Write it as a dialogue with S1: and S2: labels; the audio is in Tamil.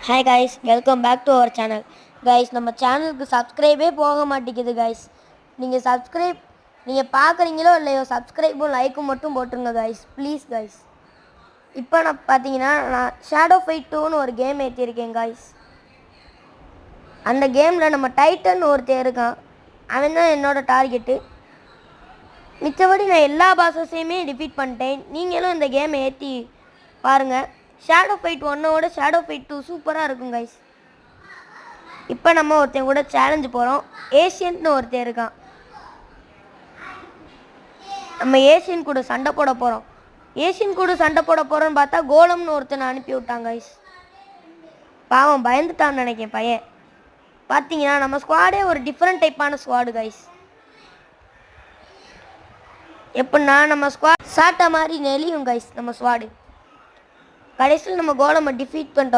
S1: Hi guys, welcome back to our channel. Guys, நம்ம சேனலுக்கு சப்ஸ்கிரைபே போக மாட்டேங்குது கைஸ். நீங்கள் பார்க்குறீங்களோ இல்லையோ, சப்ஸ்கிரைபும் லைக்கும் மட்டும் போட்டுருங்க கைஸ், ப்ளீஸ் கைஸ். இப்போ நான் ஷேடோ ஃபைட் 2ன்னு ஒரு கேம் ஏற்றிருக்கேன் கைஸ். அந்த கேமில் நம்ம டைட்டன் ஒருத்தர் இருக்கான், அவன் தான் என்னோடய டார்கெட்டு. மிச்சபடி நான் எல்லா பாஸஸையுமே டிஃபீட் பண்ணிட்டேன். நீங்களும் இந்த கேமை ஏற்றி பாருங்கள். ஷேடோ ஃபைட் 1ஓட ஷேடோ ஃபைட் 2 சூப்பராக இருக்கும் கைஸ். இப்போ நம்ம ஒருத்தன் கூட சேலஞ்சு போகிறோம். ஏஷியன்ட்னு ஒருத்தன் இருக்கான். நம்ம ஏஷியன் கூட சண்டை போட போகிறோன்னு பார்த்தா கோலம்னு ஒருத்தனை அனுப்பி விட்டாங்க கைஸ். பாவம் பயந்துட்டான்னு நினைக்கிறேன் பையன். பார்த்தீங்கன்னா நம்ம ஸ்குவாடே ஒரு டிஃப்ரெண்ட் டைப்பான ஸ்குவாடு கைஸ். எப்படின்னா நம்ம ஸ்குவாட் சாட்டை மாதிரி நெளியும் கைஸ். நம்ம ஸ்குவாடு கடைசியில் நம்ம கோலமை டிஃபீட் பண்ணிட்டோம்.